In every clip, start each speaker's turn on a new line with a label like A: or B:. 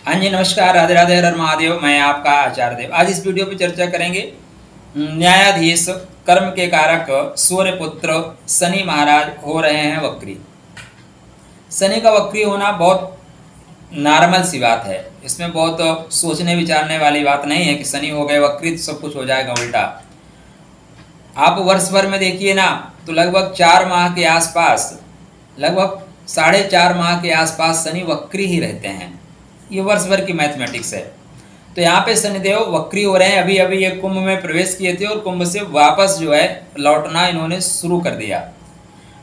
A: हाँ जी, नमस्कार, राधे राधे, हर हर महादेव। मैं आपका आचार्य देव। आज इस वीडियो पे चर्चा करेंगे न्यायाधीश कर्म के कारक सूर्य पुत्र शनि महाराज हो रहे हैं वक्री। शनि का वक्री होना बहुत नॉर्मल सी बात है। इसमें बहुत सोचने विचारने वाली बात नहीं है कि शनि हो गए वक्री तो सब कुछ हो जाएगा उल्टा। आप वर्ष भर में देखिए ना, तो लगभग 4 माह के आसपास, लगभग 4.5 माह के आसपास शनि वक्री ही रहते हैं। ये वर्ष भर की मैथमेटिक्स है। तो यहाँ पे शनिदेव वक्री हो रहे हैं। अभी अभी ये कुंभ में प्रवेश किए थे और कुंभ से वापस जो है लौटना इन्होंने शुरू कर दिया।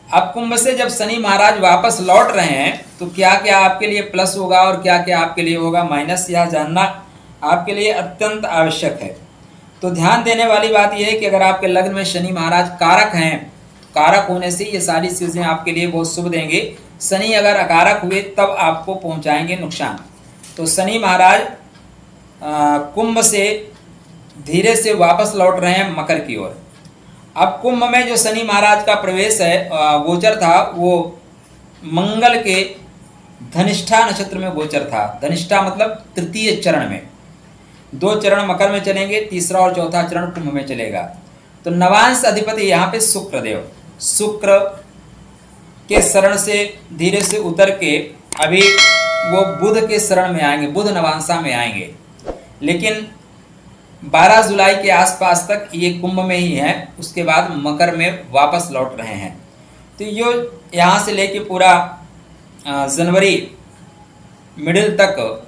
A: अब कुंभ से जब शनि महाराज वापस लौट रहे हैं तो क्या क्या आपके लिए प्लस होगा और क्या क्या आपके लिए होगा माइनस, यह जानना आपके लिए अत्यंत आवश्यक है। तो ध्यान देने वाली बात यह है कि अगर आपके लग्न में शनि महाराज कारक हैं, कारक होने से ये सारी चीज़ें आपके लिए बहुत शुभ देंगे। शनि अगर अकारक हुए तब आपको पहुंचाएंगे नुकसान। तो शनि महाराज कुंभ से धीरे से वापस लौट रहे हैं मकर की ओर। अब कुंभ में जो शनि महाराज का प्रवेश है, गोचर था, वो मंगल के धनिष्ठा नक्षत्र में गोचर था। धनिष्ठा मतलब तृतीय चरण में। 2 चरण मकर में चलेंगे, तीसरा और चौथा चरण कुंभ में चलेगा। तो नवांश अधिपति यहाँ पे शुक्रदेव, शुक्र के शरण से धीरे से उतर के अभी वो बुध के शरण में आएंगे, बुध नवांशा में आएंगे। लेकिन 12 जुलाई के आसपास तक ये कुंभ में ही है, उसके बाद मकर में वापस लौट रहे हैं। तो ये यहाँ से लेके पूरा जनवरी मिडिल तक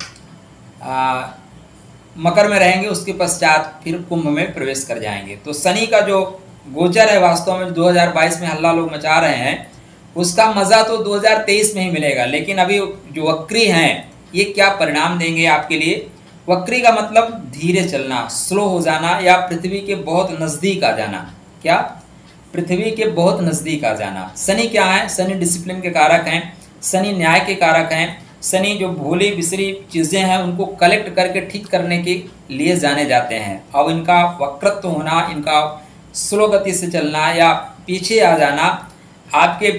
A: मकर में रहेंगे, उसके पश्चात फिर कुंभ में प्रवेश कर जाएंगे। तो शनि का जो गोचर है वास्तव में 2022 में हल्ला लोग मचा रहे हैं, उसका मज़ा तो 2023 में ही मिलेगा। लेकिन अभी जो वक्री हैं ये क्या परिणाम देंगे आपके लिए। वक्री का मतलब धीरे चलना, स्लो हो जाना, या पृथ्वी के बहुत नज़दीक आ जाना। क्या? पृथ्वी के बहुत नज़दीक आ जाना। शनि क्या है? शनि डिसिप्लिन के कारक हैं, शनि न्याय के कारक हैं। शनि जो भूली बिसरी चीज़ें हैं उनको कलेक्ट करके ठीक करने के लिए जाने जाते हैं। अब इनका वक्रत्व होना, इनका स्लो गति से चलना या पीछे आ जाना, आपके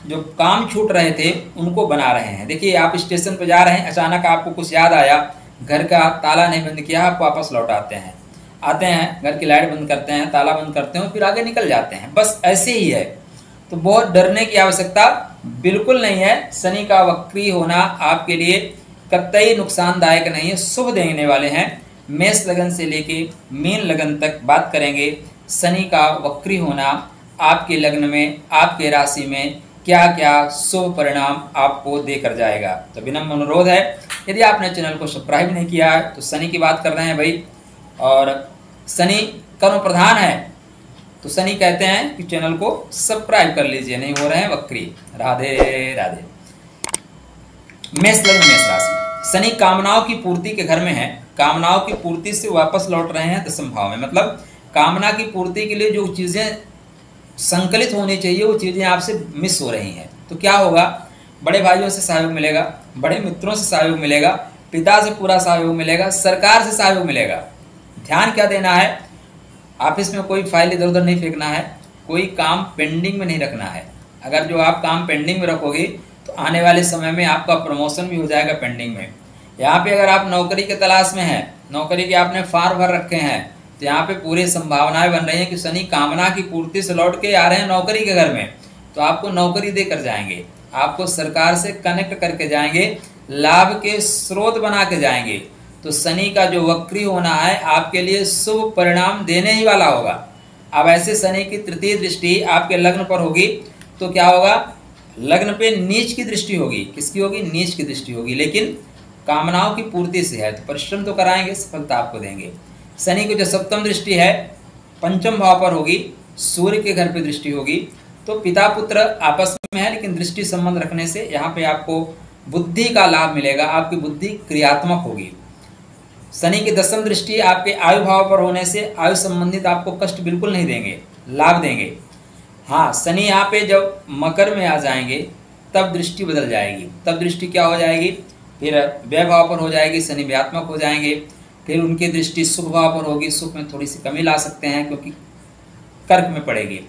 A: जो काम छूट रहे थे उनको बना रहे हैं। देखिए, आप स्टेशन पर जा रहे हैं, अचानक आपको कुछ याद आया, घर का ताला नहीं बंद किया, आप वापस लौट आते हैं, घर की लाइट बंद करते हैं, ताला बंद करते हैं, फिर आगे निकल जाते हैं। बस ऐसे ही है। तो बहुत डरने की आवश्यकता बिल्कुल नहीं है। शनि का वक्री होना आपके लिए कतई नुकसानदायक नहीं है, शुभ देने वाले हैं। मेष लगन से लेके मीन लगन तक बात करेंगे। शनि का वक्री होना आपके लग्न में, आपके राशि में क्या क्या शुभ परिणाम आपको देकर जाएगा। तो विनम्र अनुरोध है, यदि आपने चैनल को सब्सक्राइब नहीं किया है तो शनि की बात कर रहे हैं भाई, और शनि कर्म प्रधान है, तो शनि कहते हैं कि चैनल को सब्सक्राइब कर लीजिए, नहीं हो रहे हैं वक्री। राधे राधे। मेष लग्न, मेष राशि। शनि कामनाओं की पूर्ति के घर में है। कामनाओं की पूर्ति से वापस लौट रहे हैं दशम भाव में। मतलब कामना की पूर्ति के लिए जो चीज़ें संकलित होनी चाहिए वो चीज़ें आपसे मिस हो रही हैं। तो क्या होगा? बड़े भाइयों से सहयोग मिलेगा, बड़े मित्रों से सहयोग मिलेगा, पिता से पूरा सहयोग मिलेगा, सरकार से सहयोग मिलेगा। ध्यान क्या देना है? ऑफिस में कोई फाइल इधर उधर नहीं फेंकना है, कोई काम पेंडिंग में नहीं रखना है। अगर जो आप काम पेंडिंग में रखोगे तो आने वाले समय में आपका प्रमोशन भी हो जाएगा पेंडिंग में। यहाँ पे अगर आप नौकरी के तलाश में हैं, नौकरी के आपने फॉर्म भर रखे हैं, तो यहाँ पे पूरी संभावनाएं बन रही हैं कि शनि कामना की पूर्ति से लौट के आ रहे हैं नौकरी के घर में, तो आपको नौकरी देकर जाएंगे, आपको सरकार से कनेक्ट करके जाएंगे, लाभ के स्रोत बना के जाएंगे। तो शनि का जो वक्री होना है आपके लिए शुभ परिणाम देने ही वाला होगा। अब ऐसे शनि की तृतीय दृष्टि आपके लग्न पर होगी तो क्या होगा? लग्न पे नीच की दृष्टि होगी। किसकी होगी? नीच की दृष्टि होगी, लेकिन कामनाओं की पूर्ति से है, तो परिश्रम तो कराएंगे, सफलता आपको देंगे। शनि की जो सप्तम दृष्टि है पंचम भाव पर होगी, सूर्य के घर पे दृष्टि होगी, तो पिता पुत्र आपस में है, लेकिन दृष्टि संबंध रखने से यहाँ पे आपको बुद्धि का लाभ मिलेगा, आपकी बुद्धि क्रियात्मक होगी। शनि की दसम दृष्टि आपके आयु भाव पर होने से आयु संबंधित आपको कष्ट बिल्कुल नहीं देंगे, लाभ देंगे। हाँ, शनि यहाँ पे जब मकर में आ जाएंगे तब दृष्टि बदल जाएगी। तब दृष्टि क्या हो जाएगी? फिर व्यय भाव पर हो जाएगी, शनि व्यात्मक हो जाएंगे। फिर उनकी दृष्टि सुख भाव पर होगी, सुख में थोड़ी सी कमी ला सकते हैं क्योंकि कर्क में पड़ेगी।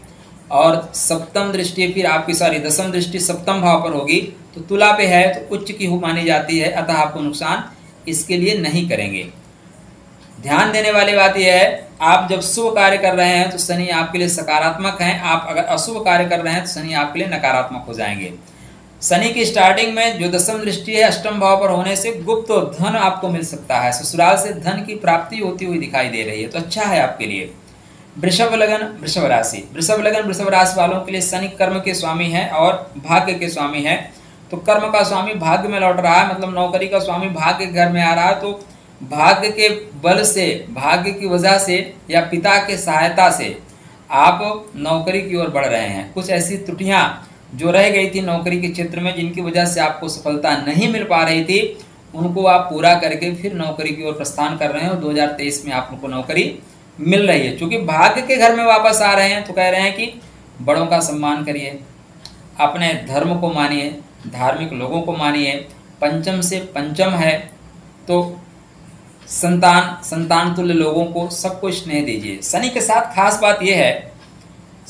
A: और सप्तम दृष्टि फिर आपकी दसम दृष्टि सप्तम भाव पर होगी, तो तुला पे है तो उच्च की मानी जाती है, अतः आपको नुकसान इसके लिए नहीं करेंगे। ध्यान देने वाली बात यह है, आप जब शुभ कार्य कर रहे हैं तो शनि आपके लिए सकारात्मक हैं, आप अगर अशुभ कार्य कर रहे हैं तो शनि आपके लिए नकारात्मक हो जाएंगे। शनि की स्टार्टिंग में जो दशम दृष्टि है अष्टम भाव पर होने से गुप्त धन आपको मिल सकता है, ससुराल से धन की प्राप्ति होती हुई दिखाई दे रही है, तो अच्छा है आपके लिए। वृषभ लगन वृषभ राशि, वृषभ लगन वृषभ राशि वालों के लिए शनि कर्म के स्वामी है और भाग्य के स्वामी है। तो कर्म का स्वामी भाग्य में लौट रहा है, मतलब नौकरी का स्वामी भाग्य के घर में आ रहा है, तो भाग्य के बल से, भाग्य की वजह से या पिता के सहायता से आप नौकरी की ओर बढ़ रहे हैं। कुछ ऐसी त्रुटियां जो रह गई थी नौकरी के क्षेत्र में, जिनकी वजह से आपको सफलता नहीं मिल पा रही थी, उनको आप पूरा करके फिर नौकरी की ओर प्रस्थान कर रहे हैं और 2023 में आपको नौकरी मिल रही है। क्योंकि भाग्य के घर में वापस आ रहे हैं तो कह रहे हैं कि बड़ों का सम्मान करिए, अपने धर्म को मानिए, धार्मिक लोगों को मानिए। पंचम से पंचम है तो संतान तुल्य लोगों को सबको स्नेह दीजिए। शनि के साथ खास बात यह है,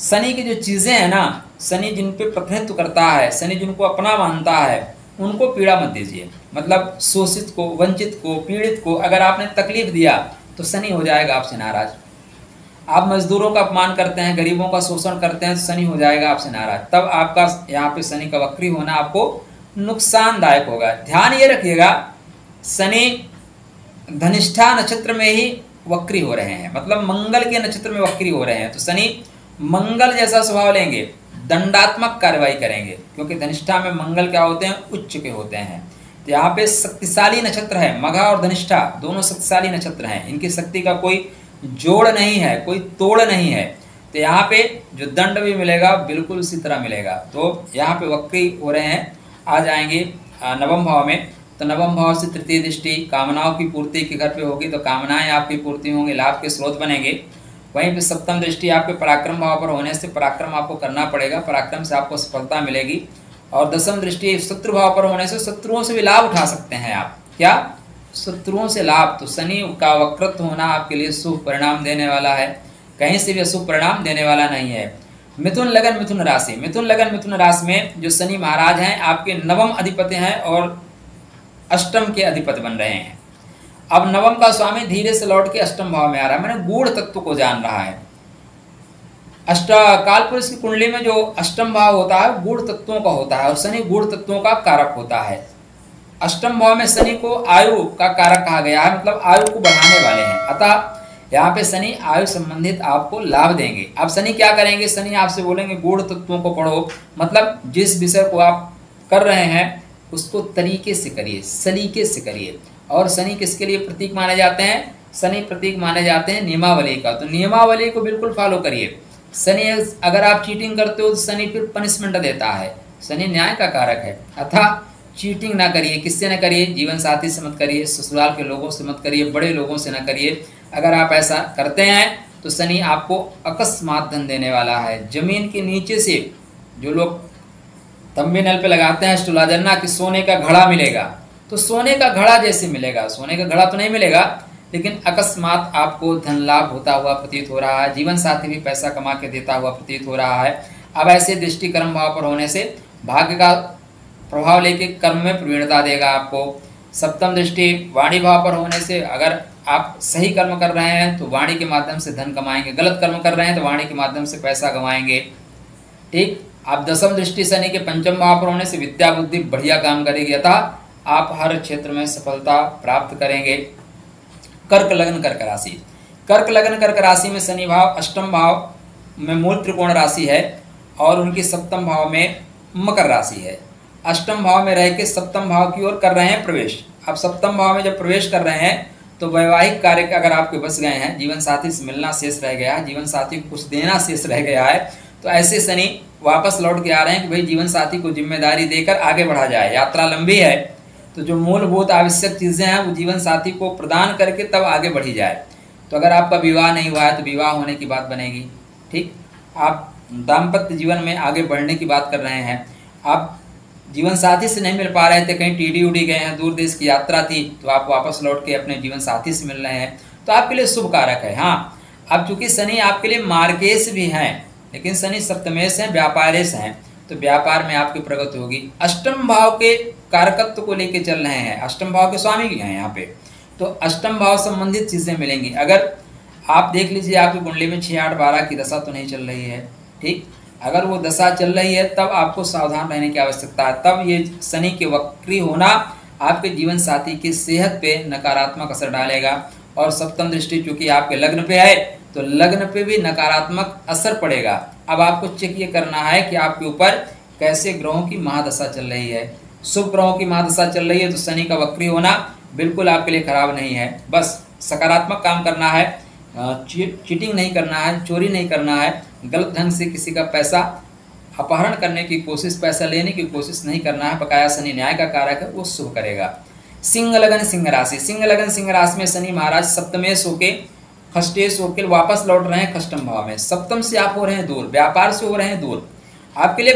A: शनि की जो चीज़ें हैं ना, शनि जिन पे प्रतिनिधित्व करता है, शनि जिनको अपना मानता है, उनको पीड़ा मत दीजिए। मतलब शोषित को, वंचित को, पीड़ित को अगर आपने तकलीफ दिया तो शनि हो जाएगा आपसे नाराज। आप मजदूरों का अपमान करते हैं, गरीबों का शोषण करते हैं तो शनि हो जाएगा आपसे नाराज। तब आपका यहाँ पे शनि का वक्री होना आपको नुकसानदायक होगा। ध्यान ये रखिएगा, शनि धनिष्ठा नक्षत्र में ही वक्री हो रहे हैं, मतलब मंगल के नक्षत्र में वक्री हो रहे हैं, तो शनि मंगल जैसा स्वभाव लेंगे, दंडात्मक कार्रवाई करेंगे। क्योंकि धनिष्ठा में मंगल क्या होते हैं, उच्च के होते हैं। तो यहाँ पे शक्तिशाली नक्षत्र है, मघा और धनिष्ठा दोनों शक्तिशाली नक्षत्र हैं, इनकी शक्ति का कोई जोड़ नहीं है, कोई तोड़ नहीं है। तो यहाँ पे जो दंड भी मिलेगा बिल्कुल उसी तरह मिलेगा। तो यहाँ पे वक्री हो रहे हैं, आ जाएंगे नवम भाव में। तो नवम भाव से तृतीय दृष्टि कामनाओं की पूर्ति के घर पे होगी, तो कामनाएं आपकी पूर्ति होंगी, लाभ के स्रोत बनेंगे। वहीं पे सप्तम दृष्टि आपके पराक्रम भाव पर होने से पराक्रम आपको करना पड़ेगा, पराक्रम से आपको सफलता मिलेगी। और दसम दृष्टि शत्रु भाव पर होने से शत्रुओं से भी लाभ उठा सकते हैं आप। क्या? शत्रुओं से लाभ। तो शनि का वक्रत्व होना आपके लिए शुभ परिणाम देने वाला है, कहीं से भी अशुभ परिणाम देने वाला नहीं है। मिथुन लगन मिथुन राशि, मिथुन लगन मिथुन राशि में जो शनि महाराज हैं आपके नवम अधिपति हैं और अष्टम के अधिपति बन रहे हैं। अब नवम का स्वामी धीरे से लौट के अष्टम भाव में आ रहा है, मैंने गूढ़ तत्व को जान रहा है। कालपुरुष की कुंडली में जो अष्टम भाव होता है गूढ़ तत्वों का होता है और शनि गूढ़ तत्वों का कारक होता है। अष्टम भाव में शनि को आयु का कारक कहा गया है, मतलब आयु को बढ़ाने वाले हैं। अतः यहाँ पे शनि आयु संबंधित आपको लाभ देंगे। अब शनि क्या करेंगे, शनि आपसे बोलेंगे गूढ़ तत्वों को पढ़ो, मतलब जिस विषय को आप कर रहे हैं उसको तरीके से करिए, सलीके से करिए। और शनि किसके लिए प्रतीक माने जाते हैं? शनि प्रतीक माने जाते हैं नियमावली का, तो नियमावली को बिल्कुल फॉलो करिए। शनि अगर आप चीटिंग करते हो तो शनि फिर पनिशमेंट देता है, शनि न्याय का कारक है। अतः चीटिंग ना करिए। किससे ना करिए? जीवन साथी से मत करिए, ससुराल के लोगों से मत करिए, बड़े लोगों से ना करिए। अगर आप ऐसा करते हैं तो शनि आपको अकस्मात धन देने वाला है। जमीन के नीचे से जो लोग थंबनेल पे लगाते हैं एस्ट्रोलॉजर ना कि सोने का घड़ा मिलेगा, तो सोने का घड़ा जैसे मिलेगा, सोने का घड़ा तो नहीं मिलेगा लेकिन अकस्मात आपको धन लाभ होता हुआ प्रतीत हो रहा है। जीवन साथी भी पैसा कमा के देता हुआ प्रतीत हो रहा है। अब ऐसे दृष्टि कर्म भाव पर होने से भाग्य का प्रभाव लेके कर्म में प्रवीणता देगा आपको। सप्तम दृष्टि वाणी भाव पर होने से अगर आप सही कर्म कर रहे हैं तो वाणी के माध्यम से धन कमाएंगे, गलत कर्म कर रहे हैं तो वाणी के माध्यम से पैसा कमाएंगे। ठीक। आप दसम दृष्टि शनि के पंचम भाव पर होने से विद्या बुद्धि बढ़िया काम करेगी, अतः आप हर क्षेत्र में सफलता प्राप्त करेंगे। कर्क लगन कर्क राशि, कर्क लगन कर्क राशि में शनि भाव अष्टम भाव में मूल त्रिकोण राशि है और उनकी सप्तम भाव में मकर राशि है। अष्टम भाव में रह के सप्तम भाव की ओर कर रहे हैं प्रवेश। अब सप्तम भाव में जब प्रवेश कर रहे हैं तो वैवाहिक कार्य अगर आपके बस गए हैं, जीवन साथी से मिलना शेष रह गया है, जीवन साथी को कुछ देना शेष रह गया है, तो ऐसे शनि वापस लौट के आ रहे हैं कि भाई जीवन साथी को जिम्मेदारी देकर आगे बढ़ा जाए। यात्रा लंबी है तो जो मूलभूत आवश्यक चीज़ें हैं वो जीवन साथी को प्रदान करके तब आगे बढ़ी जाए। तो अगर आपका विवाह नहीं हुआ है तो विवाह होने की बात बनेगी। ठीक। आप दाम्पत्य जीवन में आगे बढ़ने की बात कर रहे हैं, आप जीवन साथी से नहीं मिल पा रहे थे, कहीं टीडी उडी गए हैं, दूर देश की यात्रा थी, तो आप वापस लौट के अपने जीवन साथी से मिल रहे हैं, तो आपके लिए शुभ कारक है। हाँ, अब चूंकि शनि आपके लिए मार्गेश भी हैं, लेकिन शनि सप्तमेश हैं, व्यापारेश हैं, तो तो व्यापार में आपकी प्रगति होगी। अष्टम भाव के कारकत्व को लेके चल रहे हैं, अष्टम भाव के स्वामी भी हैं यहाँ पे, तो अष्टम भाव संबंधित चीजें मिलेंगी। अगर आप देख लीजिए आपकी कुंडली में 6, 8, 12 की दशा तो नहीं चल रही है, ठीक, अगर वो दशा चल रही है तब आपको सावधान रहने की आवश्यकता है। तब ये शनि के वक्री होना आपके जीवन साथी की सेहत पे नकारात्मक असर डालेगा। और सप्तम दृष्टि चूंकि आपके लग्न पे है तो लग्न पे भी नकारात्मक असर पड़ेगा। अब आपको चेक ये करना है कि आपके ऊपर कैसे ग्रहों की महादशा चल रही है। शुभ ग्रहों की महादशा चल रही है तो शनि का वक्री होना बिल्कुल आपके लिए खराब नहीं है। बस सकारात्मक काम करना है, चीटिंग नहीं करना है, चोरी नहीं करना है, गलत ढंग से किसी का पैसा अपहरण करने की कोशिश, पैसा लेने की कोशिश नहीं करना है। बकाया शनि न्याय का कारक है, वो शुभ करेगा। सिंह लगन सिंह राशि, सिंह लगन सिंह राशि में शनि महाराज सप्तमेश होके खष्टेश होकर वापस लौट रहे हैं खष्टम भाव में। सप्तम से आप हो रहे हैं दूर, व्यापार से हो रहे हैं दूर, आपके लिए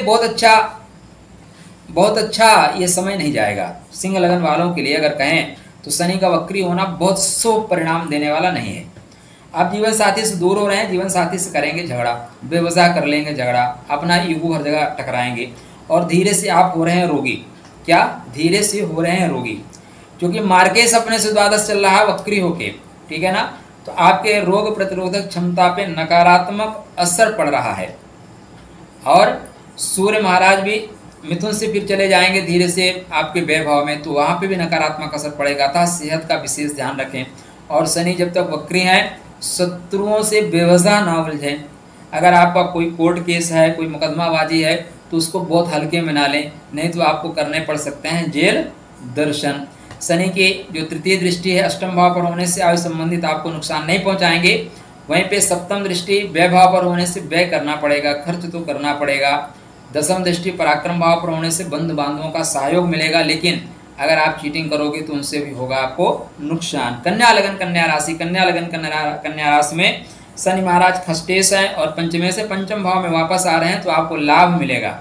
A: बहुत अच्छा ये समय नहीं जाएगा। सिंह लगन वालों के लिए अगर कहें तो शनि का वक्री होना बहुत शुभ परिणाम देने वाला नहीं है। आप जीवन साथी से दूर हो रहे हैं, जीवन साथी से करेंगे झगड़ा, बेवजह कर लेंगे झगड़ा, अपना ईगो हर जगह टकराएंगे और धीरे से आप हो रहे हैं रोगी। क्या? धीरे से हो रहे हैं रोगी, क्योंकि मार्केश अपने से द्वादश चल रहा है वक्री होके, ठीक है ना, तो आपके रोग प्रतिरोधक क्षमता पे नकारात्मक असर पड़ रहा है। और सूर्य महाराज भी मिथुन से फिर चले जाएंगे धीरे से आपके वैभव में, तो वहाँ पे भी नकारात्मक असर पड़ेगा। अतः सेहत का विशेष ध्यान रखें। और शनि जब तक वक्री हैं, शत्रुओं से बेवजह ना उलझें। अगर आपका कोई कोर्ट केस है, कोई मुकदमाबाजी है, तो उसको बहुत हल्के में ना लें, नहीं तो आपको करने पड़ सकते हैं जेल दर्शन। शनि की जो तृतीय दृष्टि है अष्टम भाव पर होने से आयु संबंधित आपको नुकसान नहीं पहुंचाएंगे। वहीं पे सप्तम दृष्टि व्यय भाव पर होने से व्यय करना पड़ेगा, खर्च तो करना पड़ेगा। दसम दृष्टि पराक्रम भाव पर होने से बंधु बांधवों का सहयोग मिलेगा, लेकिन अगर आप चीटिंग करोगे तो उनसे भी होगा आपको नुकसान। कन्या लगन कन्या राशि, कन्या लगन कन्या राशि में शनि महाराज खष्टेश हैं और पंचमे से पंचम भाव में वापस आ रहे हैं, तो आपको लाभ मिलेगा,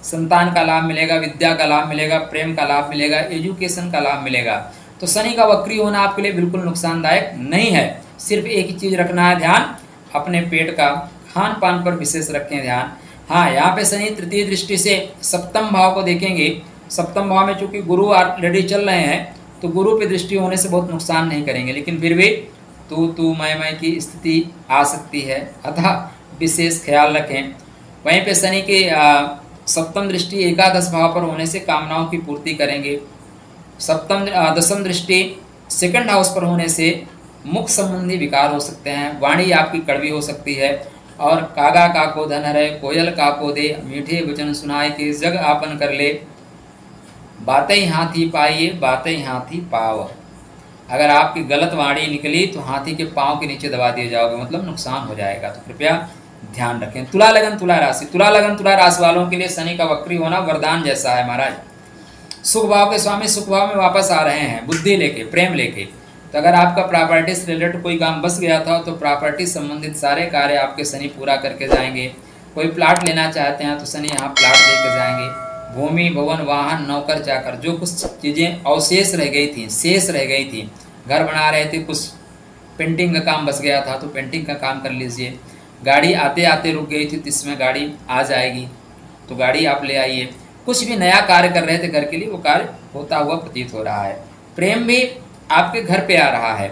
A: संतान का लाभ मिलेगा, विद्या का लाभ मिलेगा, प्रेम का लाभ मिलेगा, एजुकेशन का लाभ मिलेगा। तो शनि का वक्री होना आपके लिए बिल्कुल नुकसानदायक नहीं है। सिर्फ एक ही चीज़ रखना है ध्यान, अपने पेट का खान पान पर विशेष रखें ध्यान। हाँ, यहाँ पे शनि तृतीय दृष्टि से सप्तम भाव को देखेंगे। सप्तम भाव में चूंकि गुरु ऑलरेडी चल रहे हैं, तो गुरु पे दृष्टि होने से बहुत नुकसान नहीं करेंगे, लेकिन फिर भी तू मैं की स्थिति आ सकती है, अतः विशेष ख्याल रखें। वहीं पे शनि के सप्तम दृष्टि एकादश भाव पर होने से कामनाओं की पूर्ति करेंगे। दसम दृष्टि सेकंड हाउस पर होने से मुख संबंधी विकार हो सकते हैं, वाणी आपकी कड़वी हो सकती है। और कागा काको धन हरे, कोयल काको दे, मीठे वचन सुनाए के जग आपन कर ले, बातें हाथी पाइए बातें हाथी पाव। अगर आपकी गलत वाणी निकली तो हाथी के पाँव के नीचे दबा दिए जाओगे, मतलब नुकसान हो जाएगा, तो कृपया ध्यान रखें। तुला लगन तुला राशि, तुला लगन तुला राशि वालों के लिए शनि का वक्री होना वरदान जैसा है महाराज। सुख भाव के स्वामी सुख भाव में वापस आ रहे हैं, बुद्धि लेके, प्रेम लेके। तो अगर आपका प्रॉपर्टी से रिलेटेड कोई काम बस गया था तो प्रॉपर्टी संबंधित सारे कार्य आपके शनि पूरा करके जाएंगे। कोई प्लाट लेना चाहते हैं तो शनि यहाँ प्लाट लेके जाएंगे। भूमि भवन वाहन नौकर चाकर, जो कुछ चीज़ें अवशेष रह गई थी, शेष रह गई थी, घर बना रहे थे, कुछ पेंटिंग का काम बस गया था तो पेंटिंग का काम कर लीजिए। गाड़ी आते आते रुक गई थी तो इसमें गाड़ी आ जाएगी, तो गाड़ी आप ले आइए। कुछ भी नया कार्य कर रहे थे घर के लिए, वो कार्य होता हुआ प्रतीत हो रहा है। प्रेम भी आपके घर पे आ रहा है।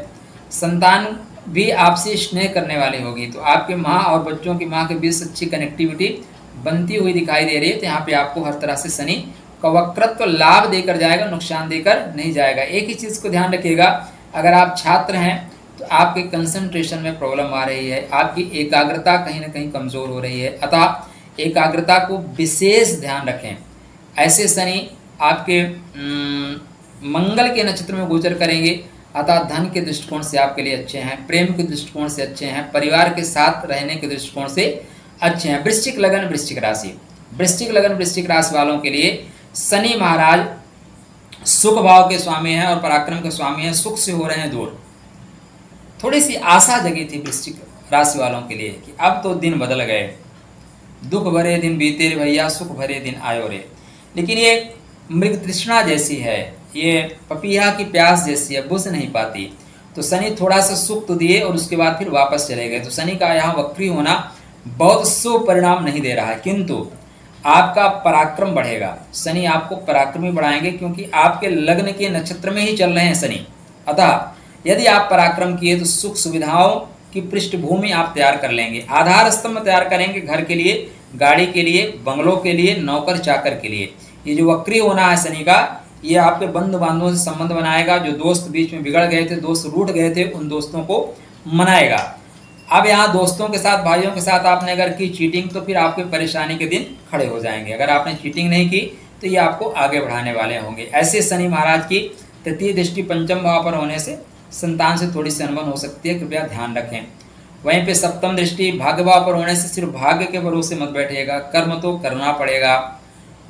A: संतान भी आपसे स्नेह करने वाली होगी, तो आपके माँ और बच्चों की माँ के बीच अच्छी कनेक्टिविटी बनती हुई दिखाई दे रही है। तो यहाँ पे आपको हर तरह से शनि का वक्रत्व तो लाभ देकर जाएगा, नुकसान देकर नहीं जाएगा। एक ही चीज़ को ध्यान रखिएगा, अगर आप छात्र हैं तो आपके कंसंट्रेशन में प्रॉब्लम आ रही है, आपकी एकाग्रता कहीं ना कहीं कमज़ोर हो रही है, अतः एकाग्रता को विशेष ध्यान रखें। ऐसे शनि आपके मंगल के नक्षत्र में गोचर करेंगे, अतः धन के दृष्टिकोण से आपके लिए अच्छे हैं, प्रेम के दृष्टिकोण से अच्छे हैं, परिवार के साथ रहने के दृष्टिकोण से अच्छे हैं। वृश्चिक लगन वृश्चिक राशि, वृश्चिक लगन वृश्चिक राशि वालों के लिए शनि महाराज सुख भाव के स्वामी हैं और पराक्रम के स्वामी हैं। सुख से हो रहे हैं दूर। थोड़ी सी आशा जगी थी वृश्चिक राशि वालों के लिए कि अब तो दिन बदल गए, दुख भरे दिन बीते रे भैया, सुख भरे दिन आयो रे। लेकिन ये मृग तृष्णा जैसी है, ये पपीहा की प्यास जैसी है, बुझ नहीं पाती। तो शनि थोड़ा सा सुख तो दिए और उसके बाद फिर वापस चले गए। तो शनि का यहाँ वक्री होना बहुत शुभ परिणाम नहीं दे रहा है, किंतु आपका पराक्रम बढ़ेगा। शनि आपको पराक्रमी बढ़ाएंगे क्योंकि आपके लग्न के नक्षत्र में ही चल रहे हैं शनि। अतः यदि आप पराक्रम किए तो सुख सुविधाओं की पृष्ठभूमि आप तैयार कर लेंगे, आधार स्तंभ तैयार करेंगे घर के लिए, गाड़ी के लिए, बंगलों के लिए, नौकर चाकर के लिए। ये जो वक्री होना है शनि का, ये आपके बंधु बांधवों से संबंध बनाएगा। जो दोस्त बीच में बिगड़ गए थे, दोस्त रूठ गए थे, उन दोस्तों को मनाएगा। अब यहाँ दोस्तों के साथ, भाइयों के साथ आपने अगर की चीटिंग तो फिर आपके परेशानी के दिन खड़े हो जाएंगे। अगर आपने चीटिंग नहीं की तो ये आपको आगे बढ़ाने वाले होंगे। ऐसे शनि महाराज की तृतीय दृष्टि पंचम भाव पर होने से संतान से थोड़ी सी अनबन हो सकती है, कृपया ध्यान रखें। वहीं पे सप्तम दृष्टि भाग्य भाव पर होने से सिर्फ भाग्य के भरोसे मत बैठिएगा, कर्म तो करना पड़ेगा।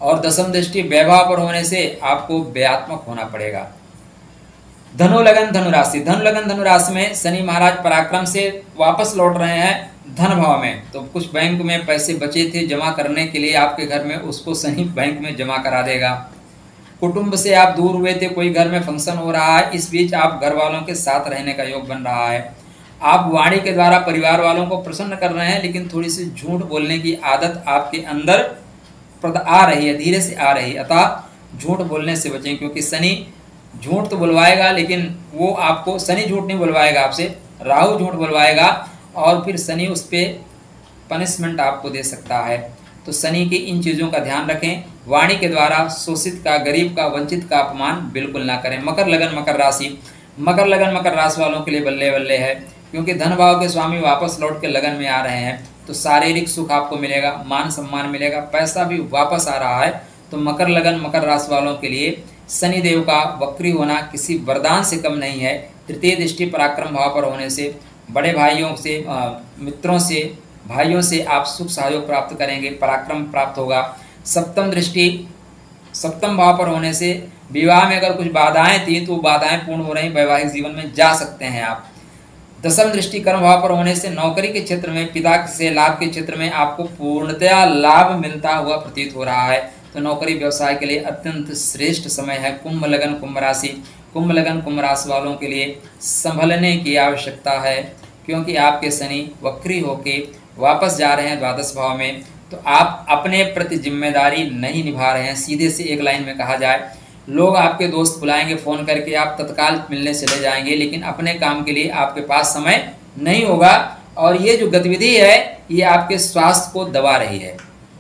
A: और दसम दृष्टि व्ययभाव पर होने से आपको व्ययात्मक होना पड़ेगा। धनु लगन धनु राशि, धनु लगन धनु राशि में शनि महाराज पराक्रम से वापस लौट रहे हैं धन भाव में। तो कुछ बैंक में पैसे बचे थे जमा करने के लिए आपके घर में, उसको शनि बैंक में जमा करा देगा। कुटुंब से आप दूर हुए थे, कोई घर में फंक्शन हो रहा है, इस बीच आप घर वालों के साथ रहने का योग बन रहा है। आप वाणी के द्वारा परिवार वालों को प्रसन्न कर रहे हैं, लेकिन थोड़ी सी झूठ बोलने की आदत आपके अंदर आ रही है, धीरे से आ रही है। अतः झूठ बोलने से बचें, क्योंकि शनि झूठ तो बुलवाएगा, लेकिन वो आपको, शनि झूठ नहीं बुलवाएगा आपसे, राहु झूठ बुलवाएगा और फिर शनि उस पर पनिशमेंट आपको दे सकता है। तो शनि की इन चीज़ों का ध्यान रखें। वाणी के द्वारा शोषित का, गरीब का, वंचित का अपमान बिल्कुल ना करें। मकर लगन मकर राशि, मकर लगन मकर राशि वालों के लिए बल्ले बल्ले है, क्योंकि धन भाव के स्वामी वापस लौट के लगन में आ रहे हैं। तो शारीरिक सुख आपको मिलेगा, मान सम्मान मिलेगा, पैसा भी वापस आ रहा है। तो मकर लगन मकर राशि वालों के लिए शनि देव का वक्री होना किसी वरदान से कम नहीं है। तृतीय दृष्टि पराक्रम भाव पर होने से बड़े भाइयों से, मित्रों से, भाइयों से आप सुख सहयोग प्राप्त करेंगे, पराक्रम प्राप्त होगा। सप्तम दृष्टि सप्तम भाव पर होने से विवाह में अगर कुछ बाधाएं थी तो बाधाएं पूर्ण हो रही, वैवाहिक जीवन में जा सकते हैं आप। दसम दृष्टि कर्म भाव पर होने से नौकरी के क्षेत्र में, पिता से लाभ के क्षेत्र में आपको पूर्णतया लाभ मिलता हुआ प्रतीत हो रहा है। तो नौकरी व्यवसाय के लिए अत्यंत श्रेष्ठ समय है। कुंभ लगन कुंभ राशि, कुंभ लगन कुंभ राशि वालों के लिए संभलने की आवश्यकता है, क्योंकि आपके शनि वक्री होके वापस जा रहे हैं द्वादश भाव में। तो आप अपने प्रति जिम्मेदारी नहीं निभा रहे हैं। सीधे से एक लाइन में कहा जाए, लोग आपके दोस्त बुलाएंगे फ़ोन करके, आप तत्काल मिलने चले जाएंगे, लेकिन अपने काम के लिए आपके पास समय नहीं होगा। और ये जो गतिविधि है ये आपके स्वास्थ्य को दबा रही है,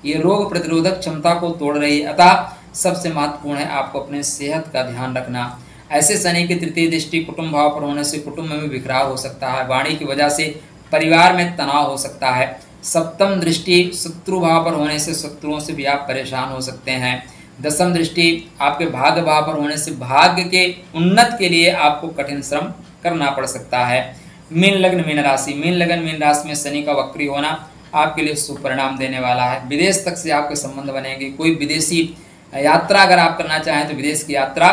A: ये रोग प्रतिरोधक क्षमता को तोड़ रही है। अतः सबसे महत्वपूर्ण है आपको अपने सेहत का ध्यान रखना। ऐसे शनि की तृतीय दृष्टि कुटुंब भाव पर होने से कुटुंब में बिखराव हो सकता है, वाणी की वजह से परिवार में तनाव हो सकता है। सप्तम दृष्टि शत्रु भाव पर होने से शत्रुओं से भी आप परेशान हो सकते हैं। दसम दृष्टि आपके भाग्य भाव पर होने से भाग्य के उन्नत के लिए आपको कठिन श्रम करना पड़ सकता है। मीन लग्न मीन राशि, मीन लगन मीन राशि में शनि का वक्री होना आपके लिए शुभ परिणाम देने वाला है। विदेश तक से आपके संबंध बनेंगे। कोई विदेशी यात्रा अगर आप करना चाहें तो विदेश की यात्रा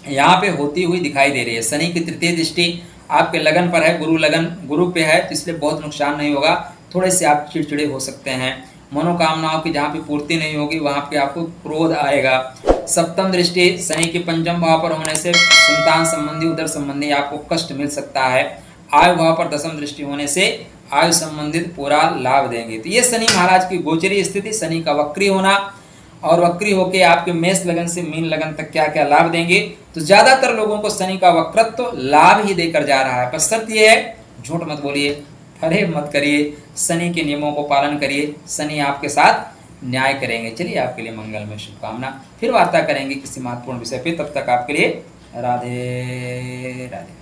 A: यहाँ पे होती हुई दिखाई दे रही है। शनि की तृतीय दृष्टि आपके लगन पर है, गुरु लगन गुरु पे है, तो इसलिए बहुत नुकसान नहीं होगा। थोड़े से आप चिड़चिड़े हो सकते हैं। मनोकामनाओं की जहाँ पे पूर्ति नहीं होगी वहाँ पे आपको क्रोध आएगा। सप्तम दृष्टि शनि के पंचम भाव पर होने से संतान संबंधी, उदर संबंधी आपको कष्ट मिल सकता है। आयु भाव पर दसम दृष्टि होने से आयु संबंधित पूरा लाभ देंगे। तो ये शनि महाराज की गोचरी स्थिति, शनि का वक्री होना और वक्री होके आपके मेष लगन से मीन लगन तक क्या क्या लाभ देंगे। तो ज्यादातर लोगों को शनि का वक्रत्व लाभ ही देकर जा रहा है। पर शर्त ये है, झूठ मत बोलिए, फरेब मत करिए, शनि के नियमों को पालन करिए, शनि आपके साथ न्याय करेंगे। चलिए आपके लिए मंगल में शुभकामना। फिर वार्ता करेंगे किसी महत्वपूर्ण विषय पे, तब तक आपके लिए राधे राधे।